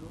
2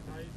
28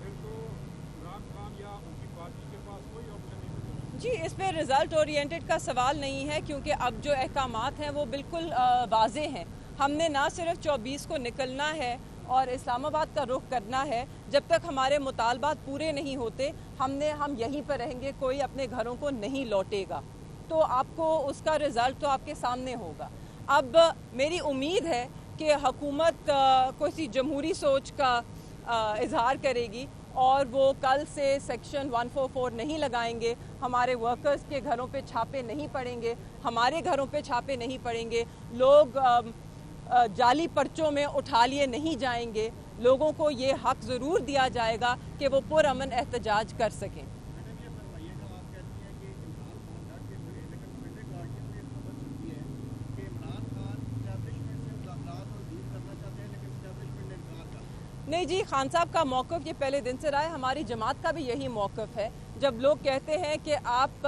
پھر تو عمران خان یا ان کی پارٹی کے پاس کوئی آپشن نہیں بچا۔ جی، اس پہ رزلٹ اورینٹڈ کا سوال نہیں ہے، کیونکہ اب جو احکامات ہیں وہ بالکل واضح ہیں۔ ہم نے نہ صرف 24 کو نکلنا ہے اور اسلام آباد کا رخ کرنا ہے، جب تک ہمارے مطالبات پورے نہیں ہوتے ہم یہیں پر رہیں گے، کوئی اپنے گھروں کو نہیں لوٹے گا۔ تو آپ کو اس کا رزلٹ تو آپ کے سامنے ہوگا۔ اب میری امید ہے کہ حکومت کوئی جمہوری سوچ کا اظہار کرے گی اور وہ کل سے سیکشن 144 نہیں لگائیں گے، ہمارے ورکرز کے گھروں پہ چھاپے نہیں پڑیں گے، ہمارے گھروں پہ چھاپے نہیں پڑیں گے، لوگ جعلی پرچوں میں اٹھا لیے نہیں جائیں گے، لوگوں کو یہ حق ضرور دیا جائے گا کہ وہ پرامن احتجاج کر سکیں۔ نہیں جی، خان صاحب کا موقف یہ پہلے دن سے رہا ہے، ہماری جماعت کا بھی یہی موقف ہے۔ جب لوگ کہتے ہیں کہ آپ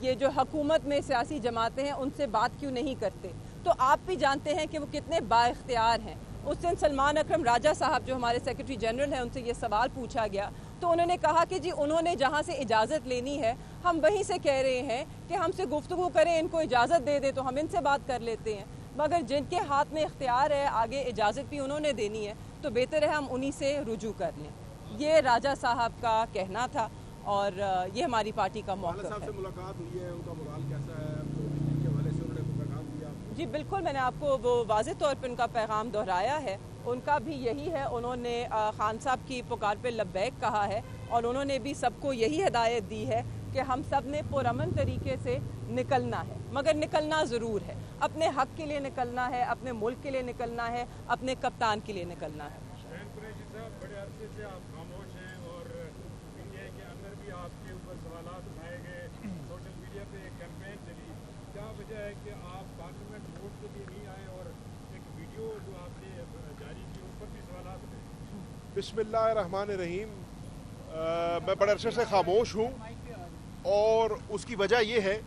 یہ جو حکومت میں سیاسی جماعتیں ہیں ان سے بات کیوں نہیں کرتے، تو آپ بھی جانتے ہیں کہ وہ کتنے با اختیار ہیں۔ اس دن سلمان اکرم راجہ صاحب جو ہمارے سیکرٹری جنرل ہیں ان سے یہ سوال پوچھا گیا تو انہوں نے کہا کہ جی انہوں نے جہاں سے اجازت لینی ہے ہم وہیں سے کہہ رہے ہیں کہ ہم سے گفتگو کریں، ان کو اجازت دے دیں تو ہم ان سے بات کر لیتے ہیں، مگر جن کے ہاتھ میں اختیار ہے آگے اجازت بھی انہوں نے دینی ہے تو بہتر ہے ہم انہی سے رجوع کر لیں۔ یہ راجہ صاحب کا کہنا تھا اور یہ ہماری پارٹی کا موقف ہے۔ صاحب سے ملاقات ہوئی ہے، ان کا مورال کیسا ہے؟ کے حوالے سے انہوں نے پیغام دیا؟ جی بالکل، میں نے آپ کو وہ واضح طور پہ ان کا پیغام دہرایا ہے، ان کا بھی یہی ہے، انہوں نے خان صاحب کی پکار پہ لبیک کہا ہے اور انہوں نے بھی سب کو یہی ہدایت دی ہے کہ ہم سب نے پرامن طریقے سے نکلنا ہے، مگر نکلنا ضرور ہے، اپنے حق کے لیے نکلنا ہے، اپنے ملک کے لیے نکلنا ہے، اپنے کپتان کے لیے نکلنا ہے۔ قریشی صاحب، بڑے عرصے سے آپ خاموش ہیں اور انڈیا کے اندر بھی آپ کے اوپر سوالات اٹھائے گئے، سوشل میڈیا پہ ایک کیمپین چلی، کیا وجہ ہے کہ آپ پارلیمنٹ ووٹ کے لیے نہیں آئے اور ایک ویڈیو جو آپ نے جاری کی اس پر بھی سوالات اٹھے؟ بسم اللہ الرحمن الرحیم۔ میں بڑے عرصے سے خاموش ہوں اور اس کی وجہ یہ ہے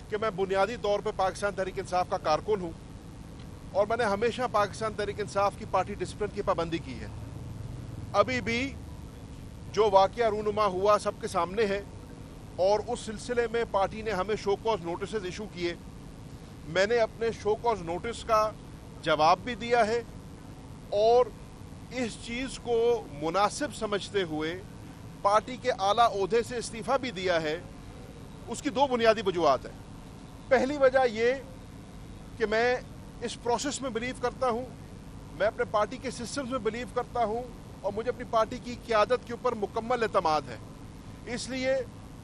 کہ میں بنیادی طور پہ پاکستان تحریک انصاف کا کارکن ہوں اور میں نے ہمیشہ پاکستان تحریک انصاف کی پارٹی ڈسپلن کی پابندی کی ہے۔ ابھی بھی جو واقعہ رونما ہوا سب کے سامنے ہے اور اس سلسلے میں پارٹی نے ہمیں شو کاز نوٹسز ایشو کیے، میں نے اپنے شو کاز نوٹس کا جواب بھی دیا ہے اور اس چیز کو مناسب سمجھتے ہوئے پارٹی کے اعلیٰ عہدے سے استعفیٰ بھی دیا ہے۔ اس کی دو بنیادی وجوہات ہیں۔ پہلی وجہ یہ کہ میں اس پروسیس میں بلیو کرتا ہوں، میں اپنے پارٹی کے سسٹمز میں بلیو کرتا ہوں اور مجھے اپنی پارٹی کی قیادت کے اوپر مکمل اعتماد ہے، اس لیے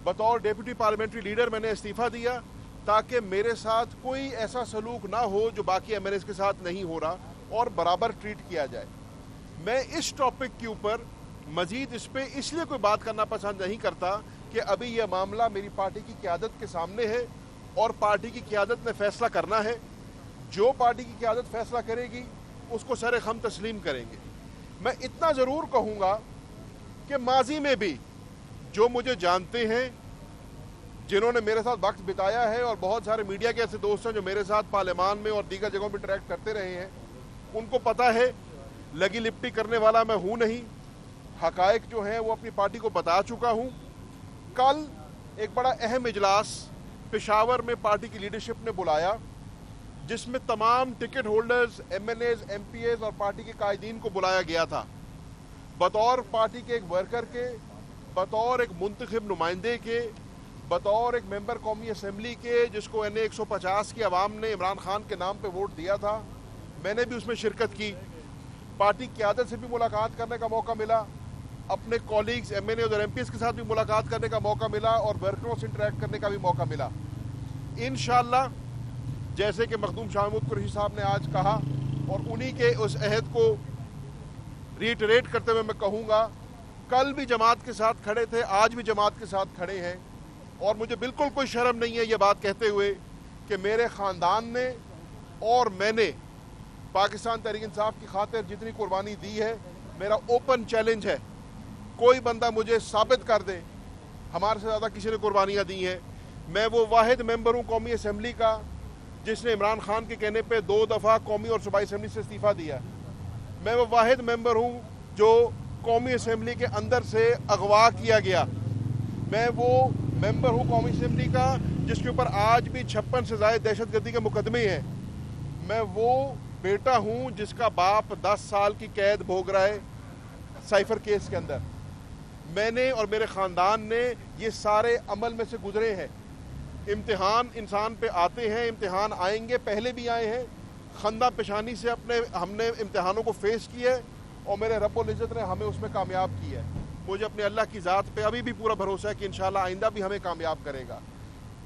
بطور ڈیپٹی پارلیمنٹری لیڈر میں نے استعفیٰ دیا تاکہ میرے ساتھ کوئی ایسا سلوک نہ ہو جو باقی ایم ایل ایز کے ساتھ نہیں ہو رہا اور برابر ٹریٹ کیا جائے۔ میں اس ٹاپک کے اوپر مزید اس پہ اس لیے کوئی بات کرنا پسند نہیں کرتا کہ ابھی یہ معاملہ میری پارٹی کی قیادت کے سامنے ہے اور پارٹی کی قیادت نے فیصلہ کرنا ہے۔ جو پارٹی کی قیادت فیصلہ کرے گی اس کو سر خم تسلیم کریں گے۔ میں اتنا ضرور کہوں گا کہ ماضی میں بھی جو مجھے جانتے ہیں، جنہوں نے میرے ساتھ وقت بتایا ہے، اور بہت سارے میڈیا کے ایسے دوست ہیں جو میرے ساتھ پارلیمان میں اور دیگر جگہوں پہ انٹریکٹ کرتے رہے ہیں، ان کو پتہ ہے لگی لپٹی کرنے والا میں ہوں نہیں، حقائق جو ہیں وہ اپنی پارٹی کو بتا چکا ہوں۔ کل ایک بڑا اہم اجلاس پشاور میں پارٹی کی لیڈرشپ نے بلایا جس میں تمام ticket holders, M L As, M P As اور پارٹی کے قائدین کو بلایا گیا تھا۔ بطور پارٹی کے ایک ورکر کے، بطور ایک منتخب نمائندے کے، بطور ایک ممبر قومی اسمبلی کے جس کو این اے 150 کی عوام نے عمران خان کے نام پہ ووٹ دیا تھا، میں نے بھی اس میں شرکت کی۔ پارٹی قیادت سے بھی ملاقات کرنے کا موقع ملا، اپنے کولیگز ایم این اے اور ایم پی ایس کے ساتھ بھی ملاقات کرنے کا موقع ملا اور ورکروں سے انٹریکٹ کرنے کا بھی موقع ملا۔ انشاءاللہ جیسے کہ مخدوم شاہ محمود قریشی صاحب نے آج کہا اور انہی کے اس عہد کو ریٹریٹ کرتے ہوئے میں کہوں گا، کل بھی جماعت کے ساتھ کھڑے تھے، آج بھی جماعت کے ساتھ کھڑے ہیں اور مجھے بالکل کوئی شرم نہیں ہے یہ بات کہتے ہوئے کہ میرے خاندان نے اور میں نے پاکستان تحریک انصاف کی خاطر جتنی قربانی دی ہے، میرا اوپن چیلنج ہے، کوئی بندہ مجھے ثابت کر دے ہمارے سے زیادہ کسی نے قربانیاں دی ہیں۔ میں وہ واحد ممبر ہوں قومی اسمبلی کا جس نے عمران خان کے کہنے پہ 2 دفعہ قومی اور صوبائی اسمبلی سے استعفیٰ دیا۔ میں وہ واحد ممبر ہوں جو قومی اسمبلی کے اندر سے اغوا کیا گیا. میں وہ ممبر ہوں قومی اسمبلی کا جس کے اوپر آج بھی 56 سے زائد دہشت گردی کے مقدمے ہیں. میں وہ بیٹا ہوں جس کا باپ 10 سال کی قید بھوگ رہا ہے سائفر کیس کے اندر. میں نے اور میرے خاندان نے یہ سارے عمل میں سے گزرے ہیں. امتحان انسان پہ آتے ہیں, امتحان آئیں گے, پہلے بھی آئے ہیں. خندہ پیشانی سے ہم نے امتحانوں کو فیس کیا ہے اور میرے رب العزت نے ہمیں اس میں کامیاب کیا ہے. مجھے اپنے اللہ کی ذات پہ ابھی بھی پورا بھروسہ ہے کہ انشاءاللہ آئندہ بھی ہمیں کامیاب کرے گا.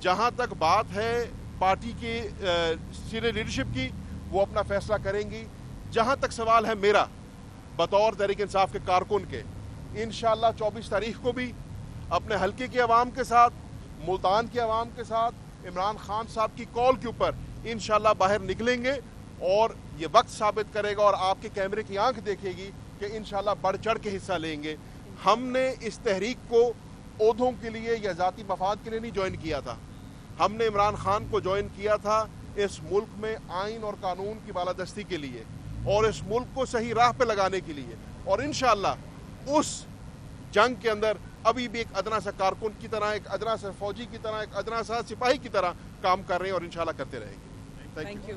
جہاں تک بات ہے پارٹی کی سینئر لیڈرشپ کی, وہ اپنا فیصلہ کریں گی. جہاں تک سوال ہے میرا بطور تحریک انصاف کے کارکن کے, انشاءاللہ 24 تاریخ کو بھی اپنے حلقے کے عوام کے ساتھ, ملتان کے عوام کے ساتھ, عمران خان صاحب کی کال کے اوپر انشاءاللہ باہر نکلیں گے اور یہ وقت ثابت کرے گا اور آپ کے کیمرے کی آنکھ دیکھے گی کہ انشاءاللہ بڑھ چڑھ کے حصہ لیں گے. ہم نے اس تحریک کو عہدوں کے لیے یا ذاتی مفاد کے لیے نہیں جوائن کیا تھا. ہم نے عمران خان کو جوائن کیا تھا اس ملک میں آئین اور قانون کی بالادستی کے لیے اور اس ملک کو صحیح راہ پہ لگانے کے لیے. اور انشاءاللہ اس جنگ کے اندر ابھی بھی ایک ادنا سا کارکن کی طرح, ایک ادنا سا فوجی کی طرح, ایک ادنا سا سپاہی کی طرح کام کر رہے ہیں اور انشاءاللہ کرتے رہیں گے. Thank you.